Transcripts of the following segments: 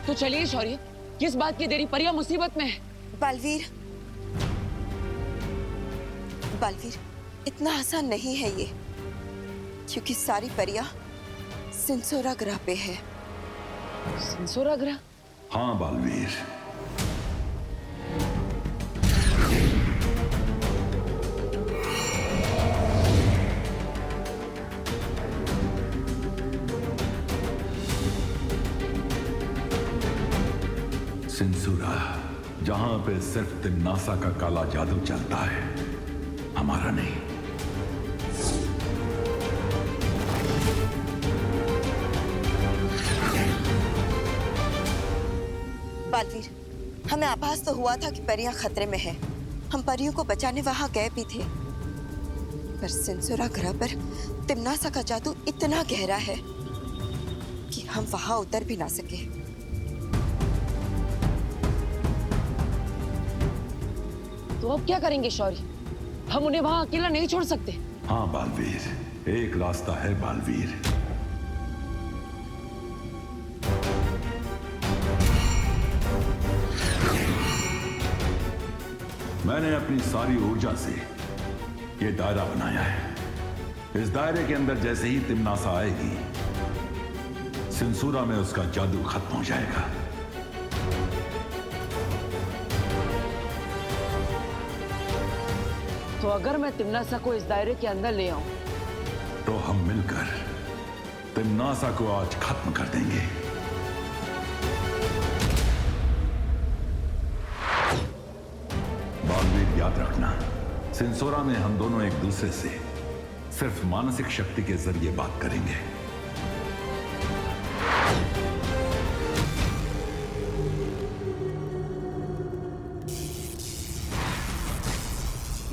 तो चलिए शौर्य, किस बात की देरी, परियां मुसीबत में है। बालवीर, बालवीर, इतना आसान नहीं है ये, क्योंकि सारी परियां सिंसोरा ग्रह पे है। सिंसोरा ग्रह? हाँ बालवीर, सिंसुरा, जहां पे सिर्फ तिम्नासा का काला जादू चलता है, हमारा नहीं। बालवीर, हमें आभास तो हुआ था कि परियां खतरे में हैं। हम परियों को बचाने वहां गए भी थे, पर सिंसुरा ग्रह पर तिम्नासा का जादू इतना गहरा है कि हम वहां उतर भी ना सके। तो अब क्या करेंगे शौर्य? हम उन्हें वहां अकेला नहीं छोड़ सकते। हाँ बालवीर, एक रास्ता है बालवीर। मैंने अपनी सारी ऊर्जा से ये दायरा बनाया है। इस दायरे के अंदर जैसे ही तिम्नासा आएगी, सिंसूरा में उसका जादू खत्म हो जाएगा। तो अगर मैं तिम्नासा को इस दायरे के अंदर ले आऊं, तो हम मिलकर तिम्नासा को आज खत्म कर देंगे। बालवीर, याद रखना, सिंसोरा में हम दोनों एक दूसरे से सिर्फ मानसिक शक्ति के जरिए बात करेंगे।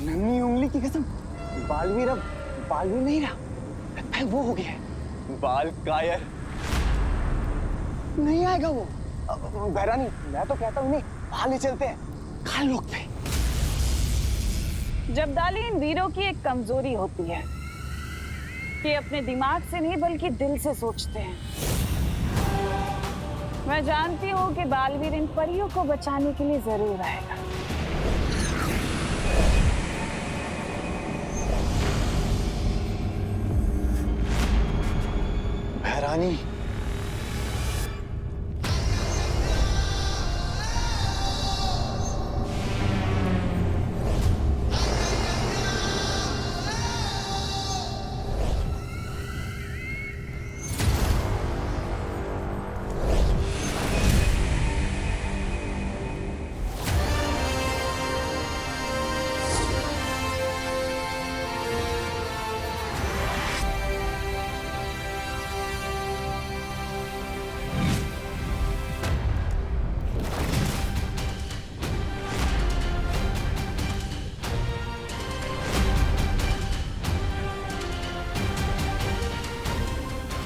नन्ही उंगली की कसम, बालवीर अब बालवीर नहीं रहा, लगता है वो हो गया है बाल कायर। नहीं आएगा वो। बहरानी, मैं तो कहता हूँ नहीं, बाहर ले चलते हैं, खाल लोग पे। जब्दाली, इन वीरों की एक कमजोरी होती है कि अपने दिमाग से नहीं बल्कि दिल से सोचते हैं। मैं जानती हूँ कि बालवीर इन परियों को बचाने के लिए जरूर आएगा। बहरानी,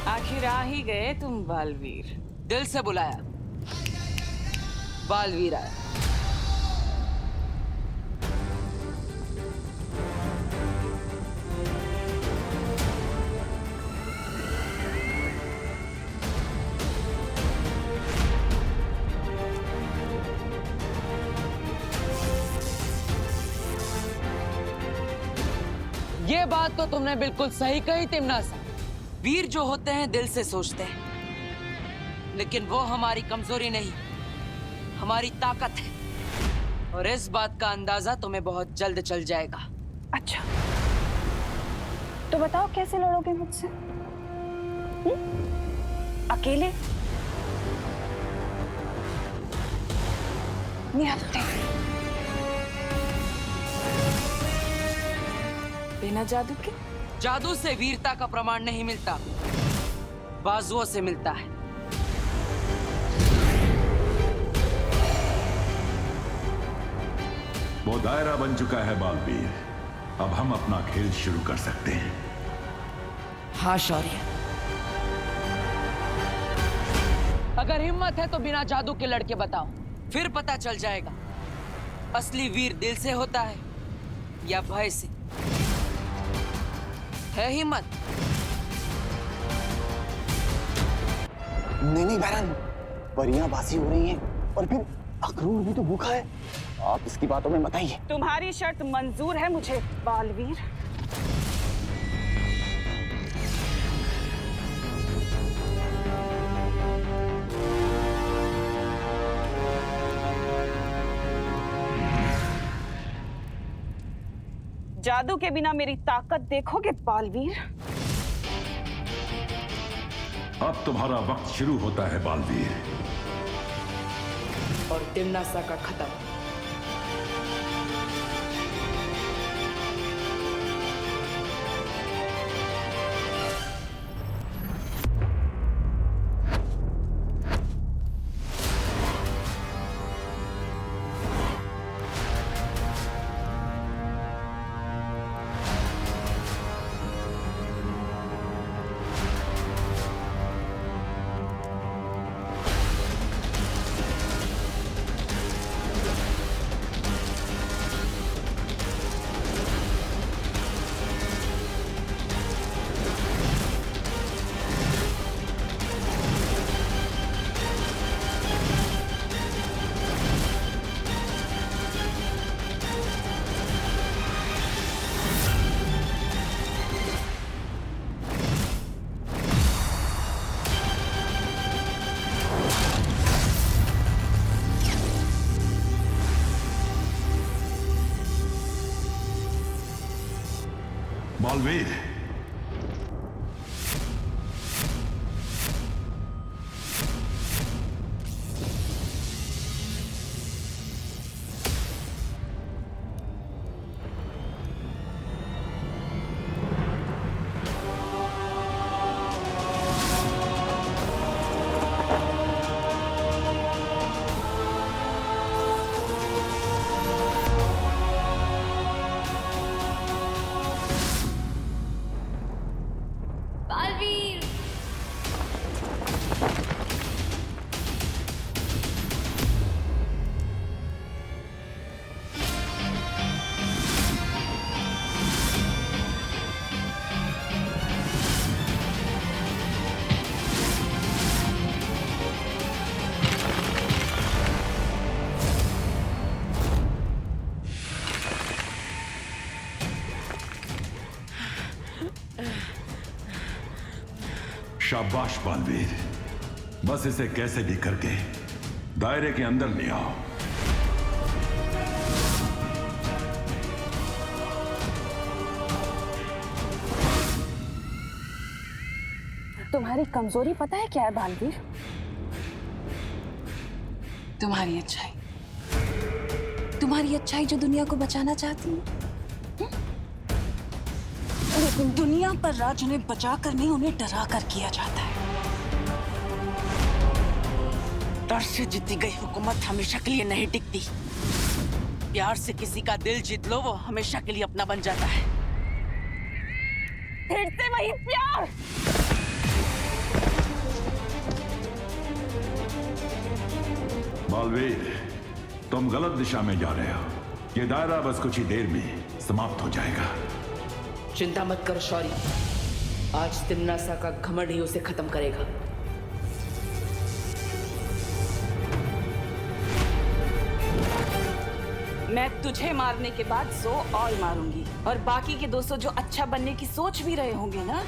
आखिर आ ही गए तुम बालवीर। दिल से बुलाया, बालवीर आया। ये बात तो तुमने बिल्कुल सही कही तिम्नासा। वीर जो होते हैं दिल से सोचते हैं, लेकिन वो हमारी कमजोरी नहीं, हमारी ताकत है। और इस बात का अंदाजा तुम्हें बहुत जल्द चल जाएगा। अच्छा, तो बताओ कैसे लड़ोगे मुझसे? अकेले? निहत्थे? बिना जादू के? जादू से वीरता का प्रमाण नहीं मिलता, बाजुओं से मिलता है। वो दायरा बन चुका है बालवीर, अब हम अपना खेल शुरू कर सकते हैं। हाँ शौर्य, अगर हिम्मत है तो बिना जादू के लड़के बताओ, फिर पता चल जाएगा असली वीर दिल से होता है या भय से। है हिम्मत? नहीं नहीं बहरानी, परियां बासी हो रही हैं और फिर अक्रूर भी तो भूखा है। आप इसकी बातों में मत आइए। तुम्हारी शर्त मंजूर है मुझे बालवीर। जादू के बिना मेरी ताकत देखोगे बालवीर? अब तुम्हारा वक्त शुरू होता है बालवीर। और तिमनासा का खत्म। बालवीर, बालवीर, शाबाश बालवीर। बस इसे कैसे भी करके दायरे के अंदर ले आओ। तुम्हारी कमजोरी पता है क्या है बालवीर? तुम्हारी अच्छाई। तुम्हारी अच्छाई जो दुनिया को बचाना चाहती है। लेकिन दुनिया पर राज उन्हें बचा कर नहीं, उन्हें डरा कर किया जाता है। डर से जीती गई हुकूमत हमेशा के लिए नहीं टिकती। प्यार से किसी का दिल जीत लो, वो हमेशा के लिए अपना बन जाता है। फिर से वही प्यार। बालवीर, तुम गलत दिशा में जा रहे हो। ये दायरा बस कुछ ही देर में समाप्त हो जाएगा। चिंता मत करो शौरी, आज तिमनासा का घमंड ही उसे खत्म करेगा। मैं तुझे मारने के बाद 100 और मारूंगी, और बाकी के 200 जो अच्छा बनने की सोच भी रहे होंगे ना,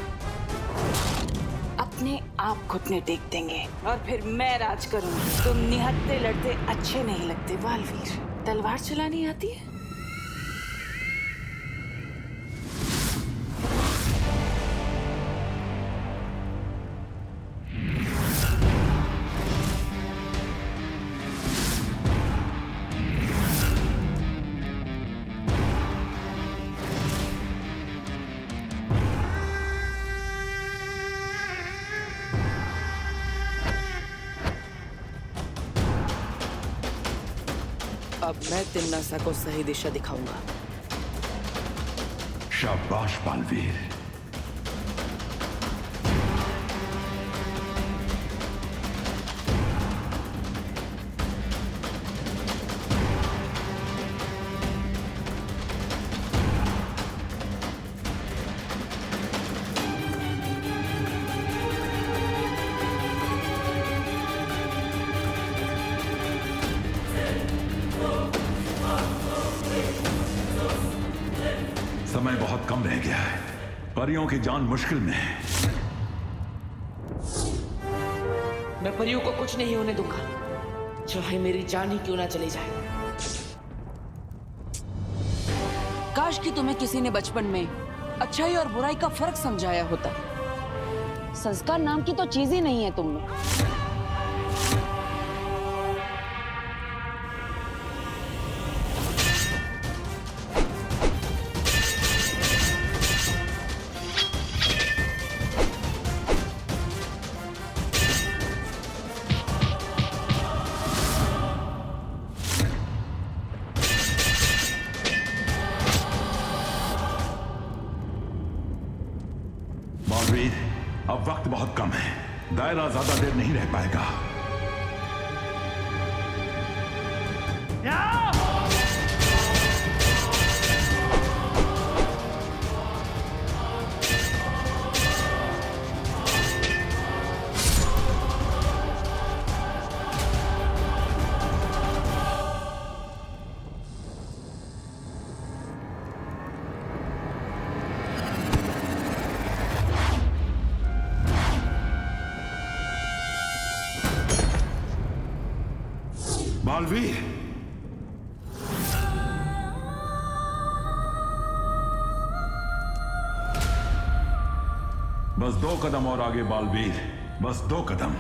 अपने आप घुटने टेक देंगे और फिर मैं राज करूंगी। तुम निहत्ते लड़ते अच्छे नहीं लगते बालवीर। तलवार चलानी आती है? अब मैं तिमनासा को सही दिशा दिखाऊंगा। शाबाश बालवीर। समय बहुत कम रह गया है। परियों की जान मुश्किल में है। मैं परियों को कुछ नहीं होने दूंगा, चाहे मेरी जान ही क्यों ना चली जाए। काश कि तुम्हें किसी ने बचपन में अच्छाई और बुराई का फर्क समझाया होता। संस्कार नाम की तो चीज ही नहीं है तुम में। बालवीर, अब वक्त बहुत कम है। दायरा ज्यादा देर नहीं रह पाएगा। बालवीर, बस 2 कदम और आगे बालवीर, बस 2 कदम।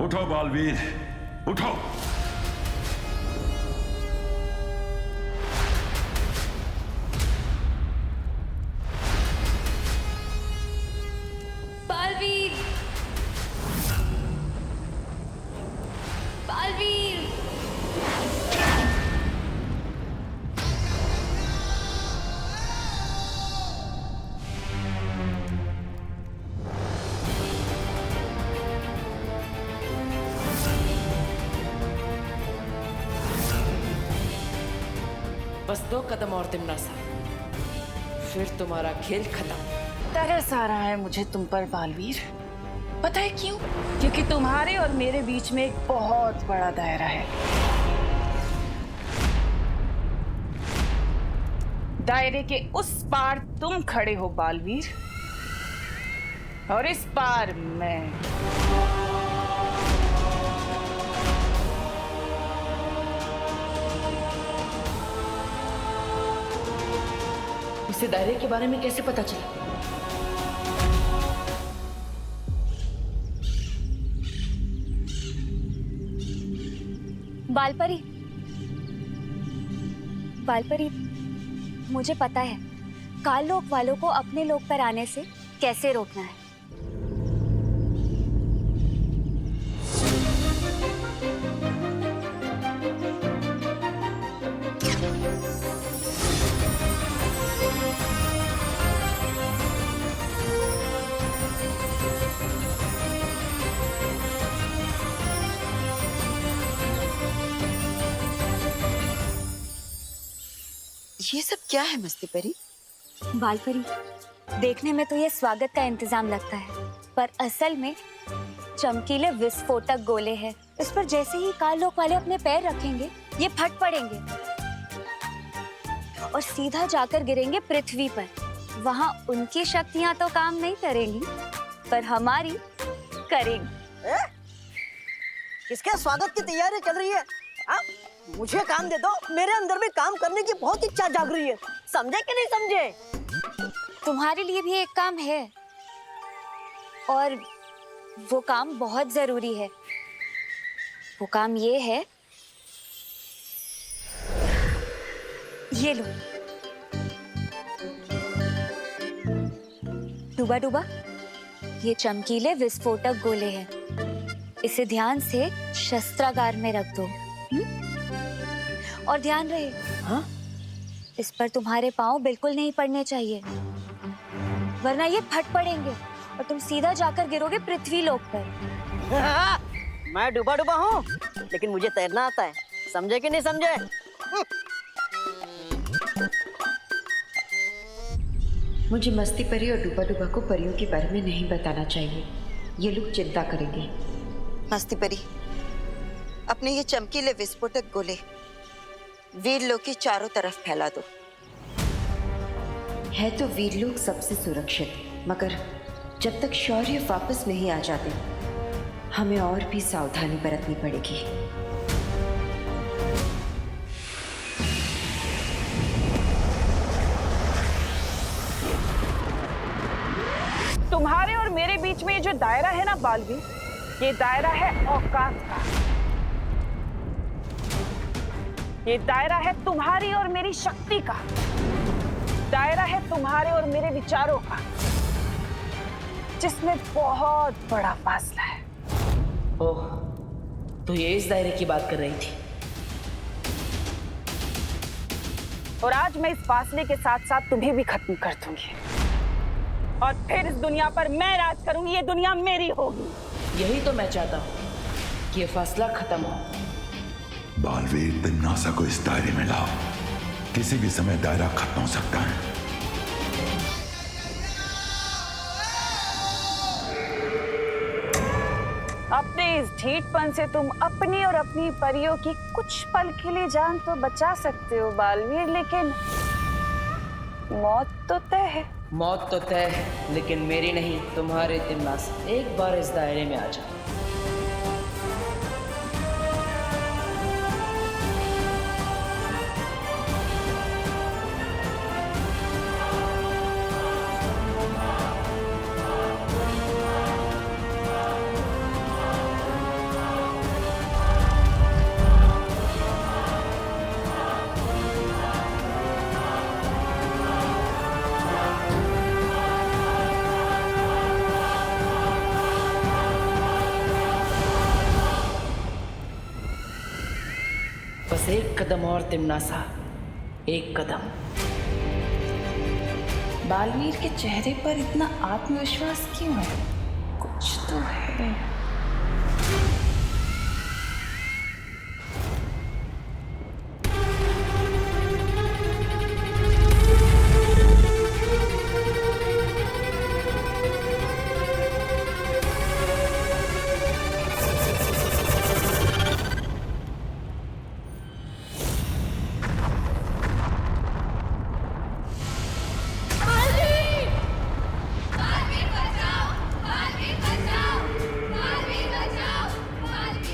उठो बालवीर, उठो। बालवीर, बालवीर, बस 2 कदम और तिमनासा, फिर तुम्हारा खेल खत्म। तरस आ रहा है मुझे तुम पर बालवीर। पता है क्यों? क्योंकि तुम्हारे और मेरे बीच में एक बहुत बड़ा दायरा है। दायरे के उस पार तुम खड़े हो बालवीर, और इस पार मैं। उसे दायरे के बारे में कैसे पता चला? बालपरी, बालपरी, मुझे पता है काल लोक वालों को अपने लोक पर आने से कैसे रोकना है। ये सब क्या है मस्ती परी? बालपरी, देखने में तो ये स्वागत का इंतजाम लगता है, पर असल में चमकीले विस्फोटक गोले हैं। इस पर जैसे ही काल लोक वाले अपने पैर रखेंगे, ये फट पड़ेंगे और सीधा जाकर गिरेंगे पृथ्वी पर। वहां उनकी शक्तियां तो काम नहीं करेंगी, पर हमारी करेंगी। किसके स्वागत की तैयारी चल रही है? मुझे काम दे दो, मेरे अंदर में काम करने की बहुत इच्छा जाग रही है। समझे कि नहीं समझे? तुम्हारे लिए भी एक काम है, और वो काम बहुत जरूरी है। वो काम ये है, ये लो डूबा डूबा, ये चमकीले विस्फोटक गोले हैं। इसे ध्यान से शस्त्रागार में रख दो। और ध्यान रहे, हाँ? इस पर तुम्हारे पांव बिल्कुल नहीं पड़ने चाहिए, वरना ये फट पड़ेंगे और तुम सीधा जाकर गिरोगे पृथ्वी लोक पर। मैं डूबा डूबा हूँ, लेकिन मुझे तैरना आता है। समझे कि नहीं समझे? मुझे मस्ती परी और डूबा डूबा को परियों के बारे में नहीं बताना चाहिए, ये लोग चिंता करेंगे। मस्ती परी, अपने ये चमकीले विस्फोटक गोले वीर लोक की चारों तरफ फैला दो। है तो वीरलोक सबसे सुरक्षित, मगर जब तक शौर्य वापस नहीं आ जाते हमें और भी सावधानी बरतनी पड़ेगी। तुम्हारे और मेरे बीच में ये जो दायरा है ना बालवीर, ये दायरा है औकात का। ये दायरा है तुम्हारी और मेरी शक्ति का। दायरा है तुम्हारे और मेरे विचारों का, जिसमें बहुत बड़ा फासला है। ओह, तो ये इस दायरे की बात कर रही थी। और आज मैं इस फासले के साथ साथ तुम्हें भी खत्म कर दूंगी, और फिर इस दुनिया पर मैं राज करूंगी। ये दुनिया मेरी होगी। यही तो मैं चाहता हूँ कि ये फासला खत्म हो। बालवीर, तिम्नासा को इस दायरे में लाओ। किसी भी समय दायरा खत्म हो सकता है। अपने इस ढीठपन से तुम अपनी और अपनी परियों की कुछ पल के लिए जान तो बचा सकते हो बालवीर, लेकिन मौत तो तय है। मौत तो तय है, लेकिन मेरी नहीं, तुम्हारे तिम्नासा। एक बार इस दायरे में आ जाओ। बस एक कदम और तिम्नासा, एक कदम। बालवीर के चेहरे पर इतना आत्मविश्वास क्यों है? कुछ तो है।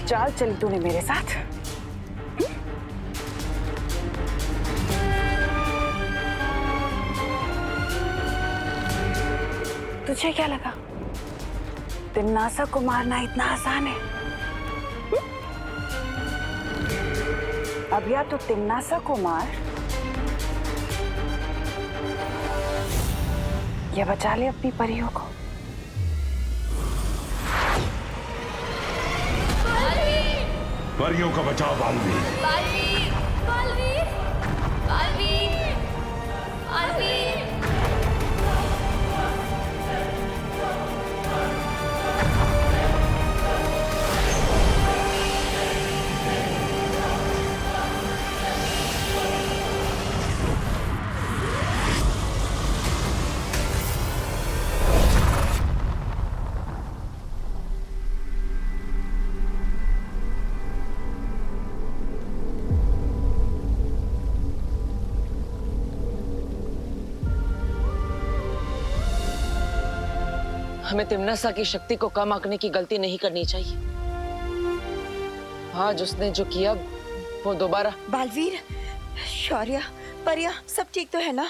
चाल चली तूने मेरे साथ। तुझे क्या लगा तिम्नासा को मारना इतना आसान है? अब या तो तिम्नासा को मार या बचा ले अपनी परियों को। परियों का बचाओ बालवीर। बालवीर, बालवीर, बालवीर, बालवीर। हमें तिम्नासा की शक्ति को कम आंकने की गलती नहीं करनी चाहिए। आज उसने जो किया वो दोबारा। बालवीर, शौर्य, परिया सब ठीक तो है ना?